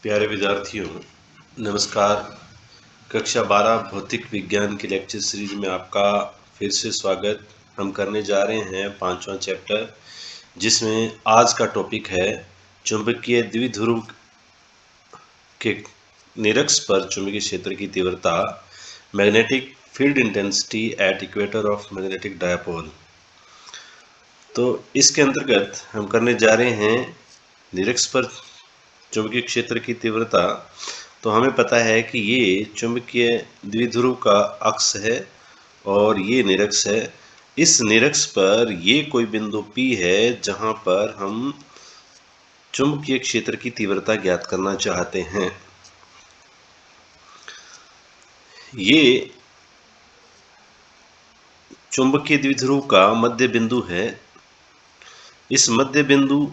प्यारे विद्यार्थियों, नमस्कार। कक्षा 12 भौतिक विज्ञान की लेक्चर सीरीज में आपका फिर से स्वागत। हम करने जा रहे हैं 5वां चैप्टर, जिसमें आज का टॉपिक है चुंबकीय द्विध्रुव के निरक्ष पर चुंबकीय क्षेत्र की तीव्रता, magnetic field intensity at equator of magnetic dipole. तो इसके अंतर्गत हम करने जा रहे हैं निरक्ष पर चुंबकीय क्षेत्र की तीव्रता। तो हमें पता है कि ये चुंबकीय द्विध्रुव का अक्ष है और ये निरक्ष है। इस निरक्ष पर ये कोई बिंदु P है जहां पर हम चुंबकीय क्षेत्र की तीव्रता ज्ञात करना चाहते हैं। ये चुंबकीय द्विध्रुव का मध्य बिंदु है। इस मध्य बिंदु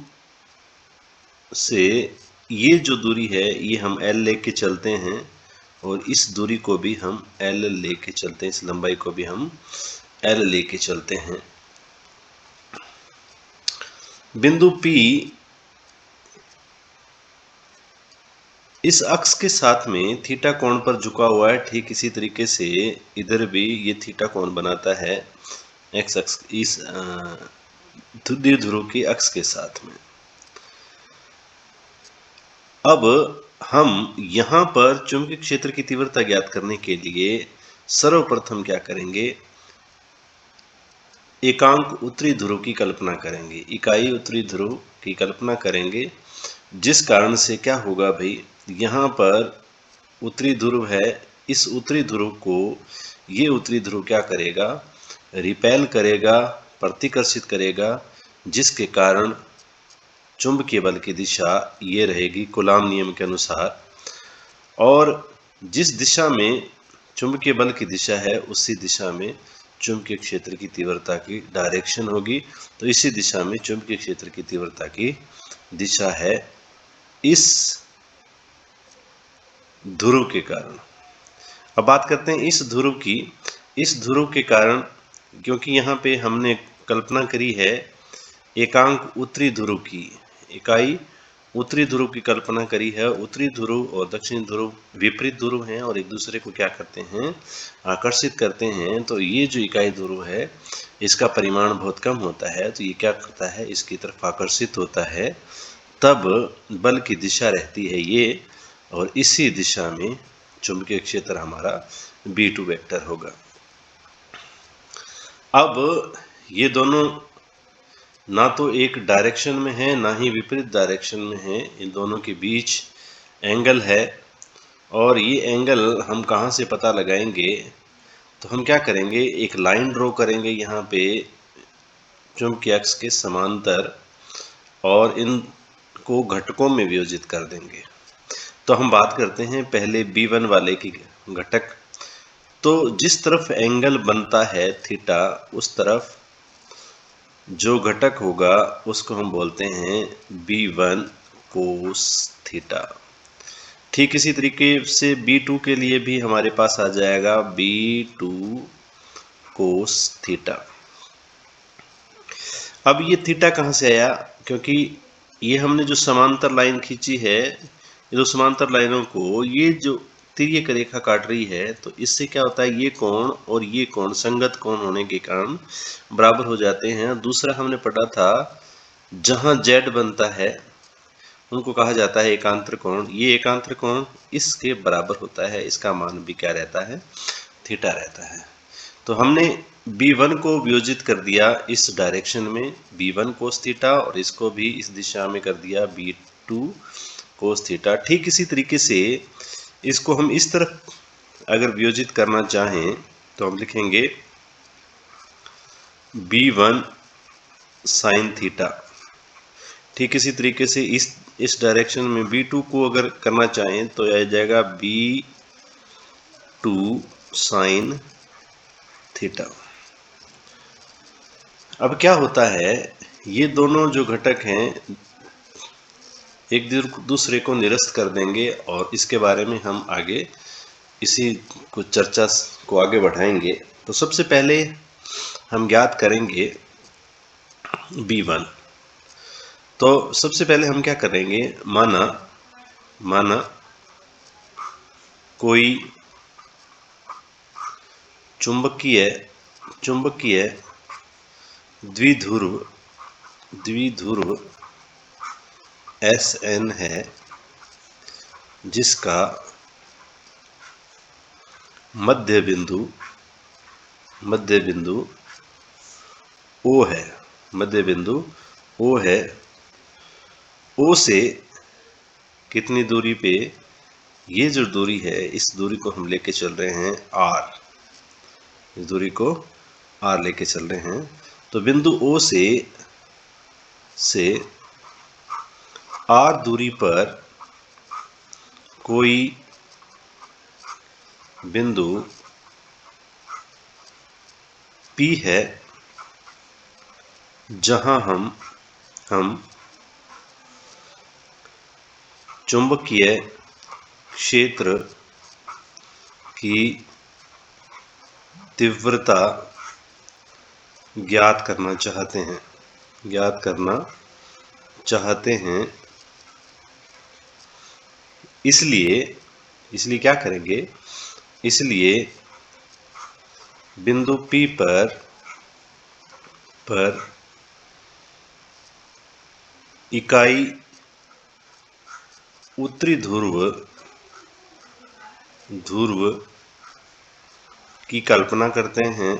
से ये जो दूरी है ये हम L लेके चलते हैं और इस दूरी को भी हम L लेके चलते हैं, इस लंबाई को भी हम L लेके चलते हैं। बिंदु P इस अक्ष के साथ में थीटा कोण पर झुका हुआ है। ठीक इसी तरीके से इधर भी ये थीटा कोण बनाता है एक्स अक्ष, इस द्विध्रुव की अक्ष के साथ में। अब हम यहाँ पर चुंबकीय क्षेत्र की तीव्रता ज्ञात करने के लिए सर्वप्रथम क्या करेंगे, एकांक उत्तरी ध्रुव की कल्पना करेंगे, इकाई उत्तरी ध्रुव की कल्पना करेंगे, जिस कारण से क्या होगा भाई, यहाँ पर उत्तरी ध्रुव है। इस उत्तरी ध्रुव को ये उत्तरी ध्रुव क्या करेगा, रिपेल करेगा, प्रतिकर्षित करेगा, जिसके कारण चुंबकीय बल की दिशा ये रहेगी कूलाम नियम के अनुसार। और जिस दिशा में चुंबकीय बल की दिशा है उसी दिशा में चुंबकीय क्षेत्र की तीव्रता की डायरेक्शन होगी। तो इसी दिशा में चुंबकीय क्षेत्र की तीव्रता की दिशा है इस ध्रुव के कारण। अब बात करते हैं इस ध्रुव की। इस ध्रुव के कारण, क्योंकि यहाँ पे हमने कल्पना करी है एकांक उत्तरी ध्रुव की, इकाई उत्तरी ध्रुव की कल्पना करी है। उत्तरी ध्रुव और दक्षिणी ध्रुव विपरीत ध्रुव हैं और एक दूसरे को क्या करते हैं, आकर्षित करते हैं। तो ये जो इकाई ध्रुव है इसका परिमाण बहुत कम होता है, तो ये क्या करता है, इसकी तरफ आकर्षित होता है, तब बल की दिशा रहती है ये, और इसी दिशा में चुंबकीय क्षेत्र हमारा B2 वेक्टर होगा। अब ये दोनों ना तो एक डायरेक्शन में है ना ही विपरीत डायरेक्शन में है, इन दोनों के बीच एंगल है। और ये एंगल हम कहाँ से पता लगाएंगे, तो हम क्या करेंगे, एक लाइन ड्रॉ करेंगे यहाँ पे चुंबकीय अक्ष के समांतर और इनको घटकों में वियोजित कर देंगे। तो हम बात करते हैं पहले B1 वाले की घटक। तो जिस तरफ एंगल बनता है थीटा, उस तरफ जो घटक होगा उसको हम बोलते हैं B1 कोस थीटा। ठीक इसी तरीके से B2 के लिए भी हमारे पास आ जाएगा B2 कोस थीटा। अब ये थीटा कहाँ से आया, क्योंकि ये हमने जो समांतर लाइन खींची है, ये जो समांतर लाइनों को ये जो तिर्यक रेखा काट रही है, तो इससे क्या होता है, ये कोण और ये कोण संगत कोण होने के कारण बराबर हो जाते हैं। दूसरा हमने पढ़ा था जहां Z बनता है उनको कहा जाता है एकांतर कोण। ये एकांतर कोण इसके बराबर होता है, इसका मान भी क्या रहता है, थीटा रहता है। तो हमने B1 को वियोजित कर दिया इस डायरेक्शन में B1 कोस थीटा, और इसको भी इस दिशा में कर दिया B2 कोस थीटा। ठीक इसी तरीके से इसको हम इस तरफ अगर वियोजित करना चाहें तो हम लिखेंगे B1 साइन थीटा। ठीक इसी तरीके से इस डायरेक्शन में B2 को अगर करना चाहें तो आ जाएगा B2 साइन थीटा। अब क्या होता है, ये दोनों जो घटक हैं एक दूसरे को निरस्त कर देंगे, और इसके बारे में हम आगे इसी कुछ चर्चा को आगे बढ़ाएंगे। तो सबसे पहले हम ज्ञात करेंगे B1। तो सबसे पहले हम क्या करेंगे, माना माना कोई चुंबकीय द्विध्रुव Sn है, जिसका मध्य बिंदु O है। O से कितनी दूरी पे, ये जो दूरी है, इस दूरी को हम लेके चल रहे हैं R, इस दूरी को R लेके चल रहे हैं। तो बिंदु O से R दूरी पर कोई बिंदु P है, जहां हम चुंबकीय क्षेत्र की तीव्रता ज्ञात करना चाहते हैं। इसलिए क्या करेंगे, इसलिए बिंदु P पर इकाई उत्तरी ध्रुव की कल्पना करते हैं।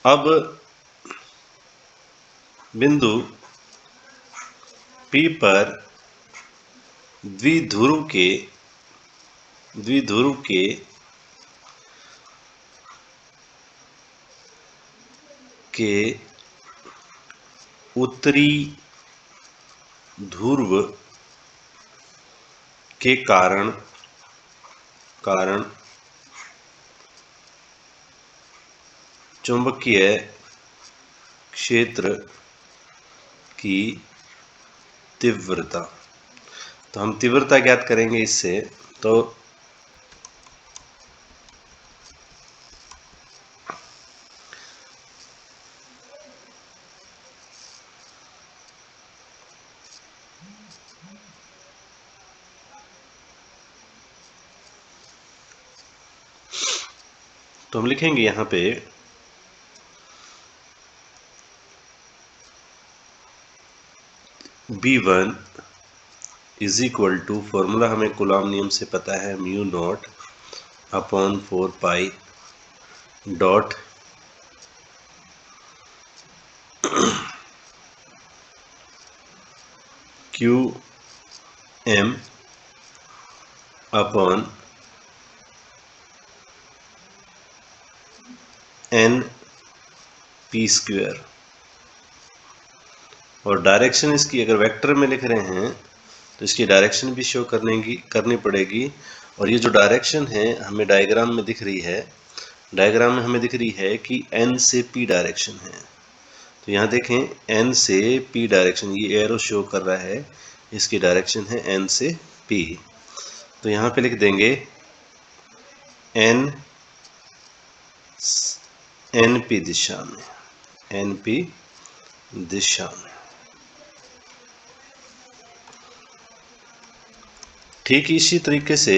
अब बिंदु P पर द्विध्रुव के उत्तरी ध्रुव के कारण चुंबकीय क्षेत्र की तीव्रता, तो हम तीव्रता ज्ञात करेंगे इससे। तो हम लिखेंगे यहाँ पे B1 is equal to, formula हमें कूलॉम नियम से पता है, mu naught upon 4 pi dot QM upon NP square. और डायरेक्शन इसकी अगर वेक्टर में लिख रहे हैं तो इसकी डायरेक्शन भी शो करनी पड़ेगी। और ये जो डायरेक्शन है हमें डायग्राम में दिख रही है कि N से P डायरेक्शन है। तो यहाँ देखें N से P डायरेक्शन, ये एरो शो कर रहा है, इसकी डायरेक्शन है N से P। तो यहाँ पे लिख देंगे NP दिशा में। ठीक इसी तरीके से,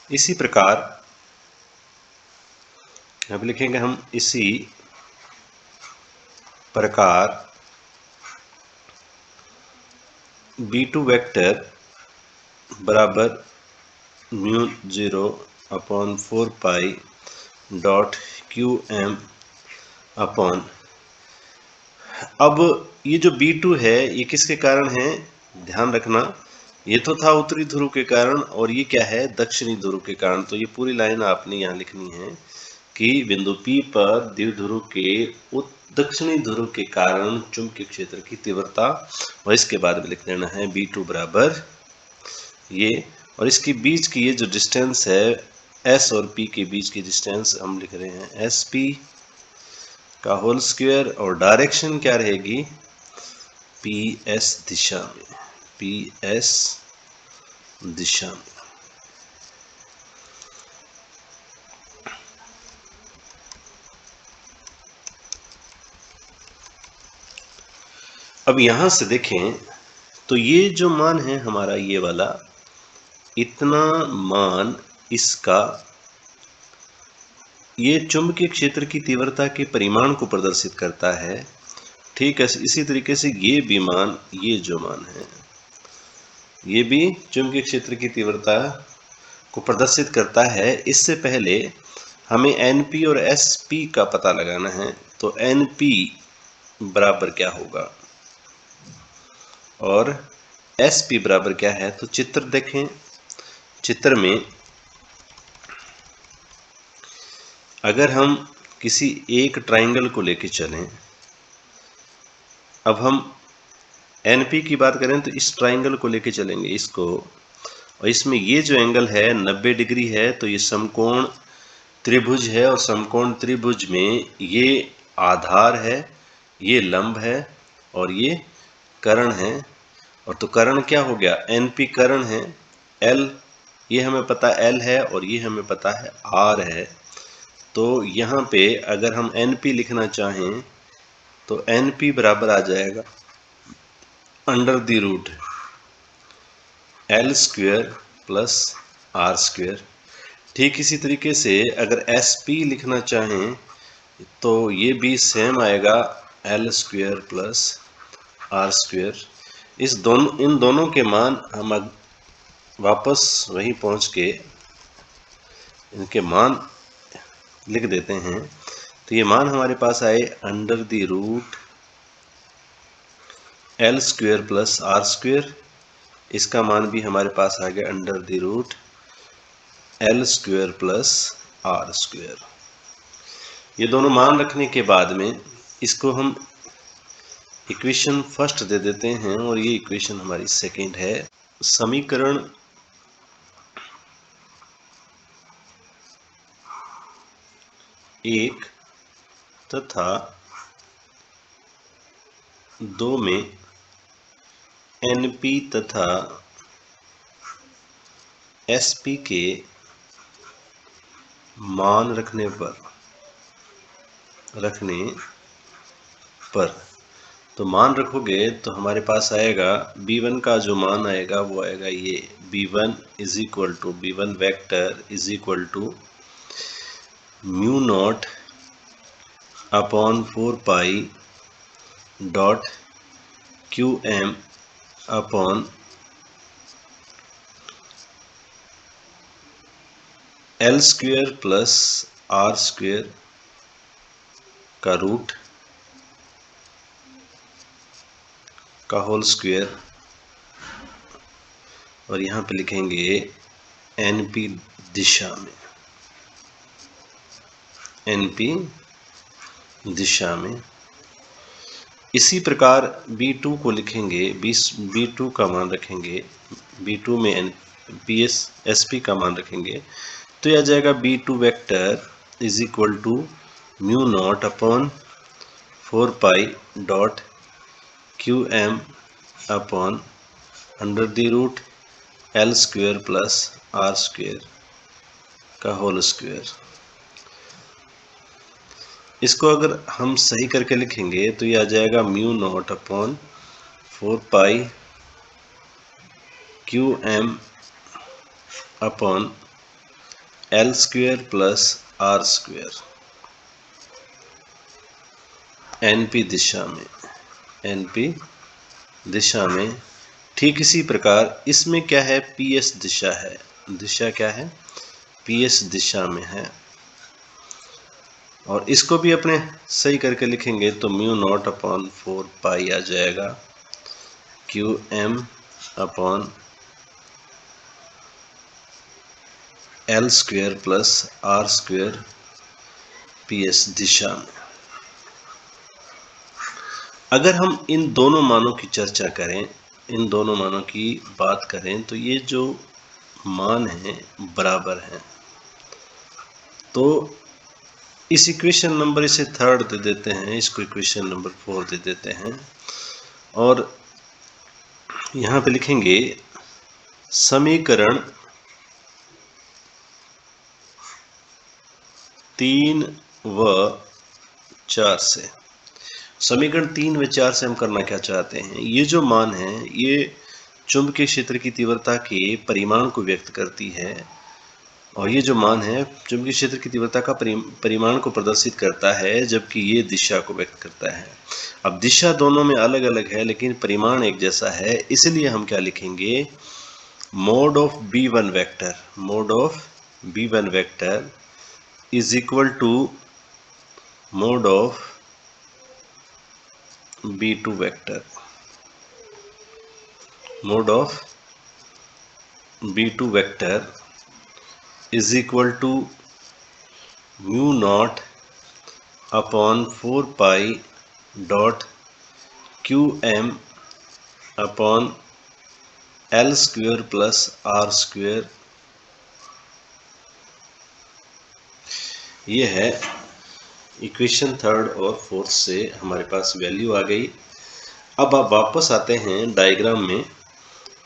इसी प्रकार यहाँ पे लिखेंगे हम, इसी प्रकार B2 वेक्टर बराबर mu 0 upon 4 pi dot QM upon, अब ये जो B2 है ये किसके कारण है, ध्यान रखना, ये तो था उत्तरी ध्रुव के कारण, और ये क्या है, दक्षिणी ध्रुव के कारण। तो ये पूरी लाइन आपने यहाँ लिखनी है कि बिंदु P पर द्विध्रुव के दक्षिणी ध्रुव के कारण चुंबकीय क्षेत्र की तीव्रता, और इसके बाद में लिख देना है B2 बराबर ये, और इसके बीच की ये जो डिस्टेंस है S और P के बीच की डिस्टेंस हम लिख रहे हैं SP का होल स्क्वायर, और डायरेक्शन क्या रहेगी, PS दिशा में। अब यहाँ से देखें तो ये जो मान है हमारा ये वाला, इतना मान इसका ये चुंबकीय क्षेत्र की तीव्रता के परिमाण को प्रदर्शित करता है। ठीक है, इसी तरीके से ये भी मान, ये जो मान है ये भी चुंबकीय क्षेत्र की तीव्रता को प्रदर्शित करता है। इससे पहले हमें NP और SP का पता लगाना है। तो NP बराबर क्या होगा और SP बराबर क्या है। तो चित्र देखें, चित्र में अगर हम किसी एक ट्राइंगल को लेके चलें, अब हम NP की बात करें तो इस ट्राइंगल को लेके चलेंगे इसको, और इसमें ये जो एंगल है 90 डिग्री है। तो ये समकोण त्रिभुज है और समकोण त्रिभुज में ये आधार है, ये लंब है और ये कर्ण है। और तो कर्ण क्या हो गया, NP कर्ण है, L ये हमें पता L है और ये हमें पता है R है। तो यहाँ पे अगर हम NP लिखना चाहें तो NP बराबर आ जाएगा under the root L square plus R square. ठीक इसी तरीके से अगर SP लिखना चाहें तो ये भी सेम आएगा L square plus R square. इन दोनों के मान हम वापस वहीं पहुंच के इनके मान लिख देते हैं। तो ये मान हमारे पास आए under the root L square plus R square. इसका मान भी हमारे पास आ गया under the root L square plus R square. ये दोनों मान रखने के बाद में इसको हम इक्वेशन फर्स्ट दे देते हैं और ये इक्वेशन हमारी सेकंड है। समीकरण एक तथा 2 में NP तथा SP के मान रखने पर तो मान रखोगे तो हमारे पास आएगा B1 का जो मान आएगा वो आएगा ये B1 is equal to B1 vector is equal to mu naught upon 4 pi dot QM upon L square plus R square का रूट का होल स्क्वायर। और यहाँ पे लिखेंगे NP दिशा में, NP दिशा में। इसी प्रकार B2 को लिखेंगे, B2 का मान रखेंगे, B2 में SP का मान रखेंगे तो यह आ जाएगा B2 vector is equal to mu naught upon 4 pi dot QM upon under the root L square plus R square का होल स्क्वायर। इसको अगर हम सही करके लिखेंगे तो ये आ जाएगा म्यू नॉट अपॉन 4 पाई QM upon L square plus R square NP दिशा में, NP दिशा में। ठीक इसी प्रकार इसमें क्या है, PS दिशा है, दिशा क्या है, PS दिशा में है। और इसको भी अपने सही करके लिखेंगे तो म्यू नॉट अपॉन 4 पाई आ जाएगा QM upon L square plus R square PS दिशा में। अगर हम इन दोनों मानों की चर्चा करें, इन दोनों मानों की बात करें तो ये जो मान हैं बराबर हैं। तो इस इक्वेशन नंबर इसे थर्ड दे देते हैं, इसको इक्वेशन नंबर 4 दे देते हैं और यहाँ पे लिखेंगे समीकरण 3 व 4 से। समीकरण 3 व 4 से हम करना क्या चाहते हैं, ये जो मान है ये चुंबकीय क्षेत्र की तीव्रता के परिमाण को व्यक्त करती है, और ये जो मान है चुंबकीय क्षेत्र की तीव्रता का परिमाण को प्रदर्शित करता है, जबकि ये दिशा को व्यक्त करता है। अब दिशा दोनों में अलग अलग है लेकिन परिमाण एक जैसा है, इसलिए हम क्या लिखेंगे, mod of B1 vector, mod of B1 vector is equal to mod of B2 vector, mod of B2 vector is equal to mu naught upon 4 pi dot QM upon L square plus R square. ये है equation 3 और 4 से हमारे पास value आ गई। अब आप वापस आते हैं डायग्राम में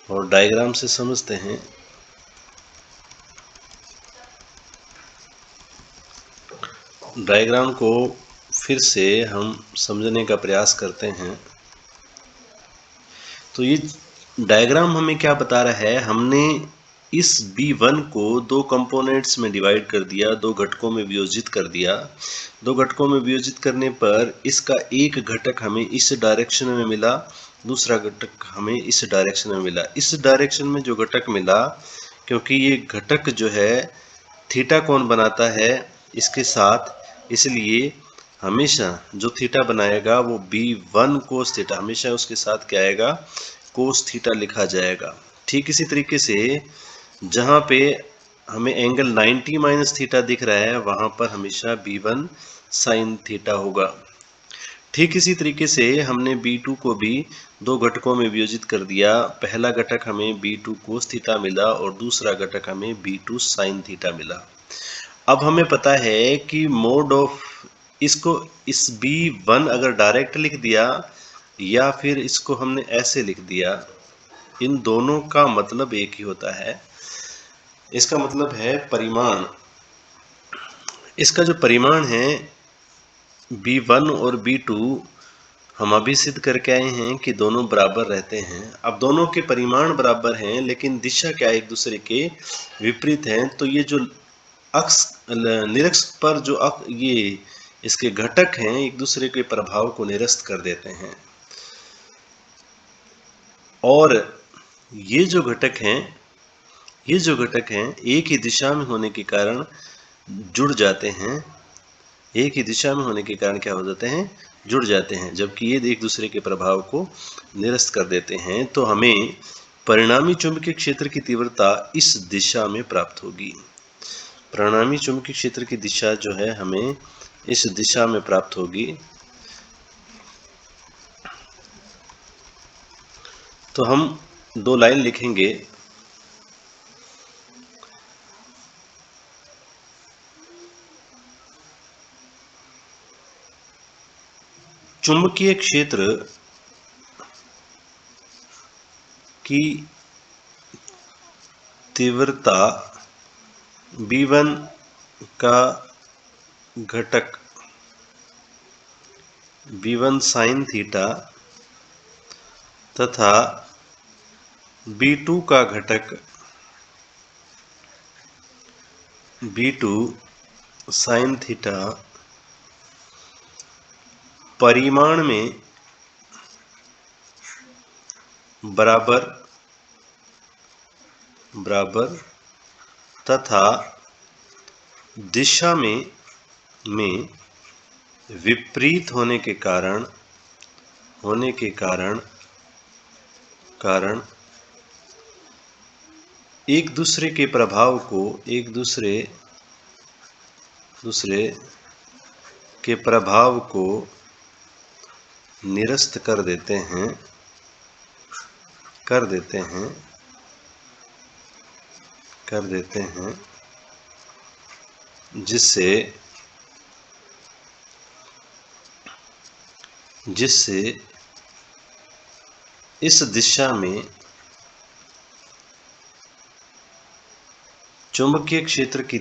और डायग्राम से समझते हैं। डायग्राम को फिर से हम समझने का प्रयास करते हैं। तो ये डायग्राम हमें क्या बता रहा है, हमने इस B1 को दो कंपोनेंट्स में डिवाइड कर दिया, दो घटकों में वियोजित कर दिया। दो घटकों में वियोजित करने पर इसका एक घटक हमें इस डायरेक्शन में मिला, दूसरा घटक हमें इस डायरेक्शन में मिला। इस डायरेक्शन में जो घटक मिला, क्योंकि ये घटक जो है थीटा कोण बनाता है इसके साथ, इसलिए हमेशा जो थीटा बनाएगा वो B1 कोस थीटा, हमेशा उसके साथ क्या आएगा, कोस थीटा लिखा जाएगा। ठीक इसी तरीके से जहाँ पे हमें एंगल 90 माइनस थीटा दिख रहा है, वहाँ पर हमेशा B1 साइन थीटा होगा। ठीक इसी तरीके से हमने B2 को भी दो घटकों में वियोजित कर दिया। पहला घटक हमें B2 कोस थीटा मिला और दूसरा घटक हमें B2 साइन थीटा मिला। अब हमें पता है कि मोड ऑफ, इसको इस B1 अगर डायरेक्ट लिख दिया या फिर इसको हमने ऐसे लिख दिया, इन दोनों का मतलब एक ही होता है। इसका मतलब है परिमाण, इसका जो परिमाण है B1 और B2 हम अभी सिद्ध करके आए हैं कि दोनों बराबर रहते हैं। अब दोनों के परिमाण बराबर हैं लेकिन दिशा क्या एक दूसरे के विपरीत हैं, तो ये जो अक्ष निरक्ष पर जो ये इसके घटक हैं एक दूसरे के प्रभाव को निरस्त कर देते हैं, और ये जो घटक हैं एक ही दिशा में होने के कारण जुड़ जाते हैं, एक ही दिशा में होने के कारण क्या हो जाते हैं, जुड़ जाते हैं, जबकि ये एक दूसरे के प्रभाव को निरस्त कर देते हैं। तो हमें परिणामी चुंबकीय क्षेत्र की तीव्रता इस दिशा में प्राप्त होगी। परिणामी चुंबकीय क्षेत्र की दिशा जो है हमें इस दिशा में प्राप्त होगी। तो हम दो लाइन लिखेंगे, चुंबकीय क्षेत्र की तीव्रता B1 का घटक B1 साइन थीटा तथा B2 का घटक B2 साइन थीटा परिमाण में बराबर तथा दिशा में विपरीत होने के कारण एक दूसरे के प्रभाव को निरस्त कर देते हैं, जिससे इस दिशा में चुंबकीय क्षेत्र की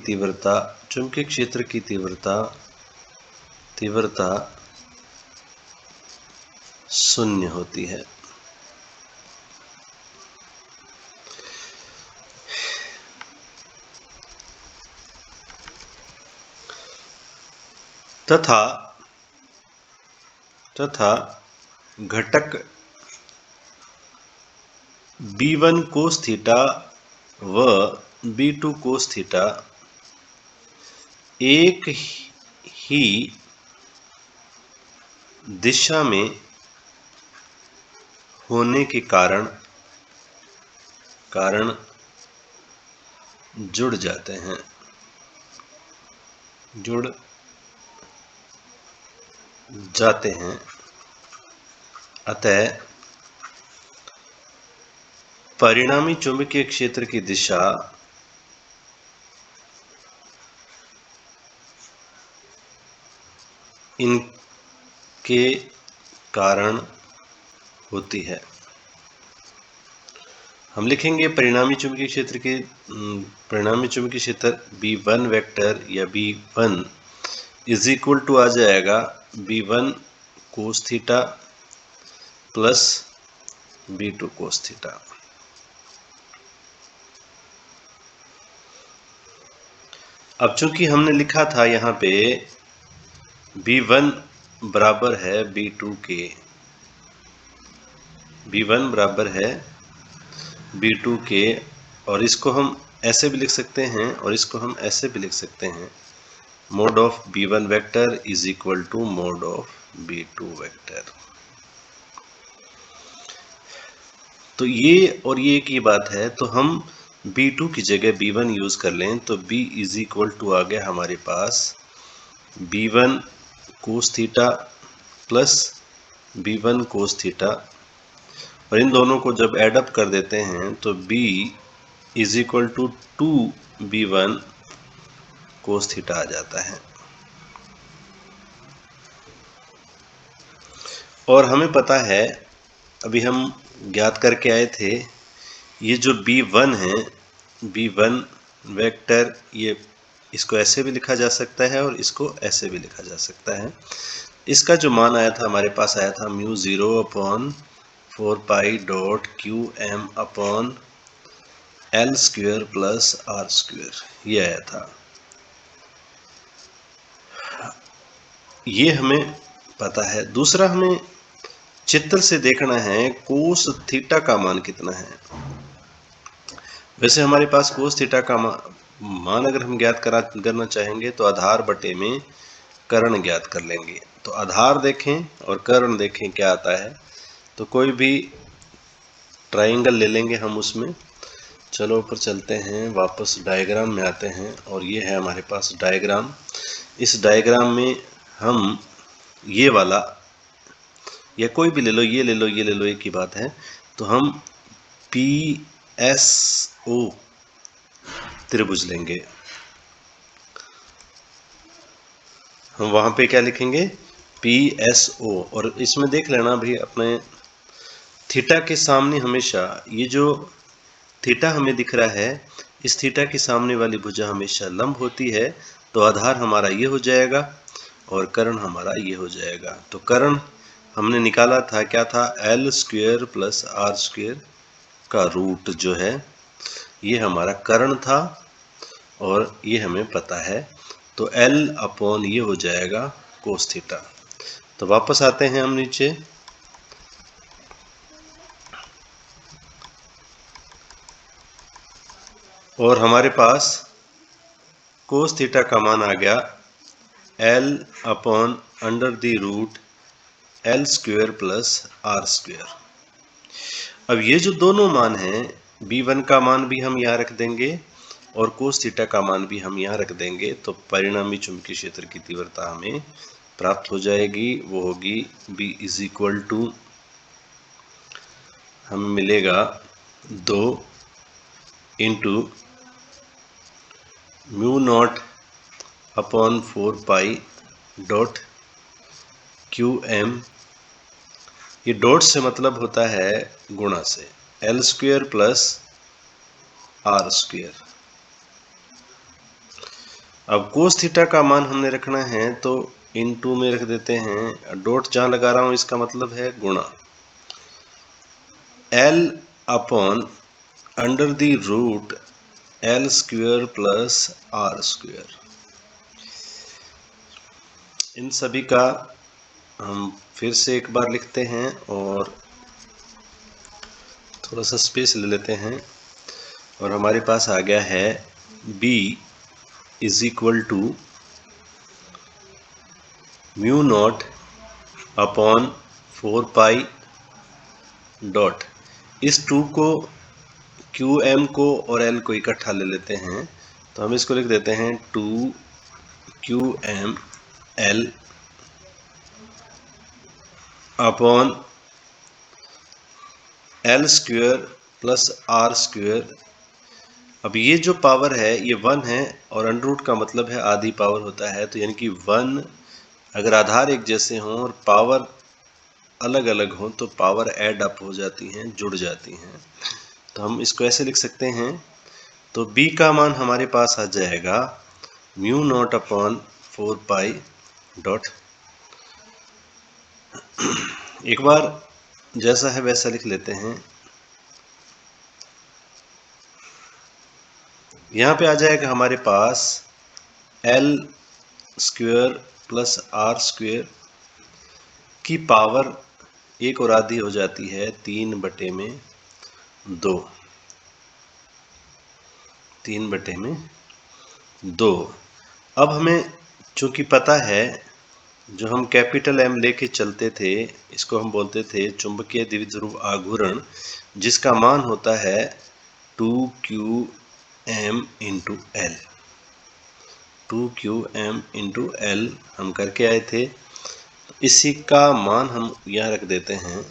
तीव्रता शून्य होती है। तथा घटक b1 cos थीटा व b2 cos थीटा एक ही दिशा में होने के कारण जुड़ जाते हैं। अतः परिणामी चुंबकीय क्षेत्र की दिशा इनके कारण होती है। हम लिखेंगे परिणामी चुंबकीय क्षेत्र B1 वेक्टर या B1 इज इक्वल टू आ जाएगा B1 cos theta plus B2 cos theta. अब चूंकि हमने लिखा था यहाँ पे B1 बराबर है B2 के, B1 बराबर है B2 के, और इसको हम ऐसे भी लिख सकते हैं और इसको हम ऐसे भी लिख सकते हैं, mod of B1 vector is equal to mod of B2 vector. तो ये और ये एक ही बात है, तो हम B2 की जगह B1 यूज कर लें तो B इज इक्वल टू आ गया हमारे पास B1 cos theta plus B1 cos theta, और इन दोनों को जब ऐड अप कर देते हैं तो B is equal to 2B1 cos theta आ जाता है। और हमें पता है, अभी हम ज्ञात करके आए थे, ये जो B1 है, B1 वेक्टर, ये इसको ऐसे भी लिखा जा सकता है और इसको ऐसे भी लिखा जा सकता है। इसका जो मान आया था, हमारे पास आया था μ0/4π.qm/L² प्लस R², ये आया था। ये हमें पता है। दूसरा हमें चित्र से देखना है कोस थीटा का मान कितना है। वैसे हमारे पास कोस थीटा का मान अगर हम ज्ञात करना चाहेंगे तो आधार बटे में कर्ण ज्ञात कर लेंगे। तो आधार देखें और कर्ण देखें क्या आता है। तो कोई भी ट्राइंगल ले लेंगे हम उसमें। चलो ऊपर चलते हैं, वापस डायग्राम में आते हैं, और ये है हमारे पास डायग्राम। इस डायग्राम में हम ये वाला या कोई भी ले लो, ये ले लो, ये ले लो, एक ही बात है। तो हम PSO त्रिभुज लेंगे। हम वहां पे क्या लिखेंगे, PSO, और इसमें देख लेना भाई, अपने थीटा के सामने हमेशा ये जो थीटा हमें दिख रहा है, इस थीटा के सामने वाली भुजा हमेशा लंब होती है। तो आधार हमारा ये हो जाएगा और कर्ण हमारा ये हो जाएगा। तो कर्ण हमने निकाला था, क्या था, L² प्लस R² का रूट जो है, ये हमारा कर्ण था और ये हमें पता है। तो L/ ये हो जाएगा कोस थीटा। तो वापस आते हैं हम नीचे, और हमारे पास कोस थीटा का मान आ गया L/√L² प्लस R²। अब ये जो दोनों मान हैं, B1 का मान भी हम यहाँ रख देंगे और कोस थीटा का मान भी हम यहाँ रख देंगे। तो परिणामी चुंबकीय क्षेत्र की तीव्रता हमें प्राप्त हो जाएगी। वो होगी B इज इक्वल टू, हमें मिलेगा 2 इंटू μ0/4π.qm, ये डॉट से मतलब होता है गुणा से, L² प्लस R²। अब कोस थीटा का मान हमने रखना है, तो इनटू में रख देते हैं, डॉट जहाँ लगा रहा हूँ इसका मतलब है गुणा, L upon under the root L square plus R square. इन सभी का हम फिर से एक बार लिखते हैं और थोड़ा सा स्पेस ले लेते हैं, और हमारे पास आ गया है b is equal to mu naught upon 4 pi dot, इस 2 को क्यू एम को और एल को इकट्ठा ले लेते हैं, तो हम इसको लिख देते हैं 2 Q M L upon L square plus R square. अब ये जो पावर है ये 1 है और अंडर रूट का मतलब है आधी पावर होता है, तो यानी कि 1 अगर आधार एक जैसे हों और पावर अलग अलग हों तो पावर ऐड अप हो जाती हैं, जुड़ जाती हैं। तो हम इसको ऐसे लिख सकते हैं, तो b का मान हमारे पास आ जाएगा mu naught upon 4 pi dot, एक बार जैसा है वैसा लिख लेते हैं, यहाँ पे आ जाएगा हमारे पास L square plus R square की पावर एक और आधी हो जाती है 3/2, 3/2। अब हमें चूंकि पता है, जो हम कैपिटल M लेके चलते थे इसको हम बोलते थे चुंबकीय द्विध्रुव आघूर्ण, जिसका मान होता है 2qm into L. 2qm into L हम करके आए थे, इसी का मान हम यहाँ रख देते हैं,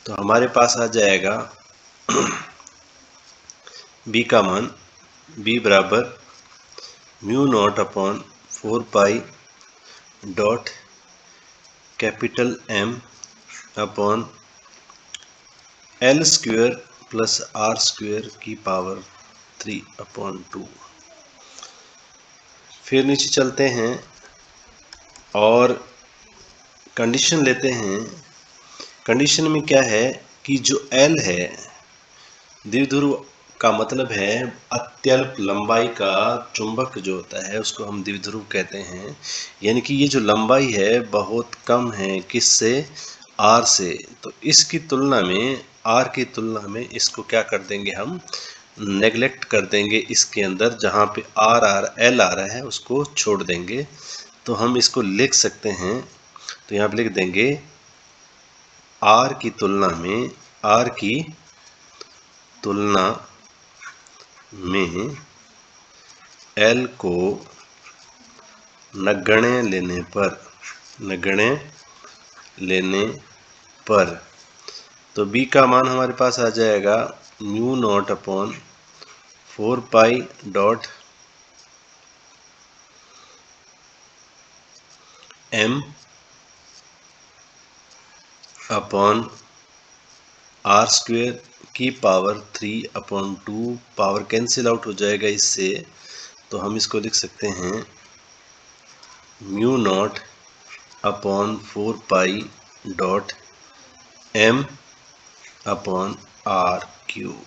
तो हमारे पास आ जाएगा b का मान, b बराबर mu naught upon 4 pi dot capital M upon L square plus R square की पावर 3/2। फिर नीचे चलते हैं और कंडीशन लेते हैं। कंडीशन में क्या है कि जो L है द्विध्रुव का मतलब है अत्यल्प लंबाई का चुंबक जो होता है उसको हम द्विध्रुव कहते हैं, यानी कि ये जो लंबाई है बहुत कम है किससे, R से। तो इसकी तुलना में, R की तुलना में इसको क्या कर देंगे, हम नेगलेक्ट कर देंगे, इसके अंदर जहाँ पे L आ रहा है उसको छोड़ देंगे। तो हम इसको लिख सकते हैं, तो यहाँ पे लिख देंगे R की तुलना में, R की तुलना में L को नगण्य लेने पर, तो B का मान हमारे पास आ जाएगा mu naught upon 4 pi dot M upon R square की पावर 3/2। पावर कैंसिल आउट हो जाएगा इससे, तो हम इसको लिख सकते हैं mu naught upon 4 pi dot M upon R cube.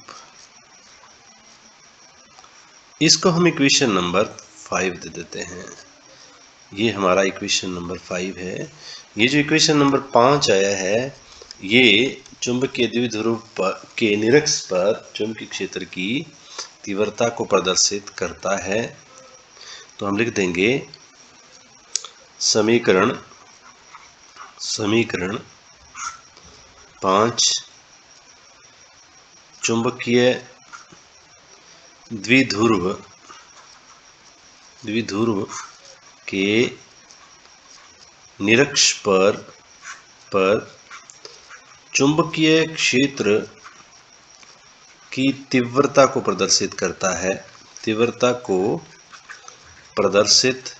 इसको हम इक्वेशन नंबर 5 दे देते हैं। ये हमारा इक्वेशन नंबर 5 है। ये जो इक्वेशन नंबर 5 आया है ये चुंबकीय द्विध्रुव के निरक्ष पर चुंबकीय क्षेत्र की तीव्रता को प्रदर्शित करता है। तो हम लिख देंगे समीकरण 5 चुंबकीय द्विध्रुव के निरक्ष पर चुंबकीय क्षेत्र की तीव्रता को प्रदर्शित करता है, तीव्रता को प्रदर्शित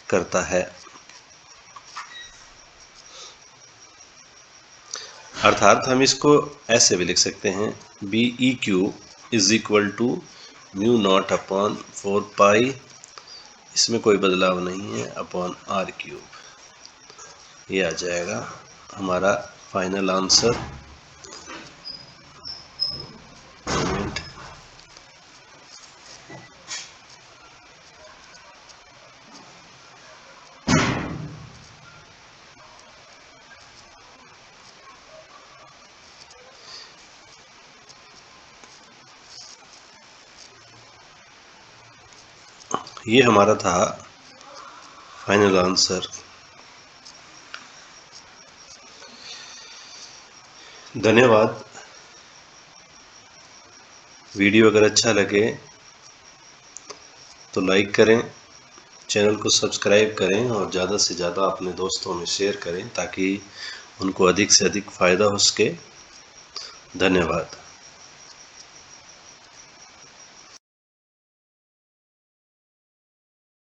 करता है। अर्थात हम इसको ऐसे भी लिख सकते हैं, BEQ is equal to mu naught upon 4 pi, इसमें कोई बदलाव नहीं है, अपॉन आर क्यूब, ये आ जाएगा हमारा फाइनल आंसर। ये हमारा था फाइनल आंसर। धन्यवाद। वीडियो अगर अच्छा लगे तो लाइक करें, चैनल को सब्सक्राइब करें और ज़्यादा से ज़्यादा अपने दोस्तों में शेयर करें ताकि उनको अधिक से अधिक फ़ायदा हो सके। धन्यवाद।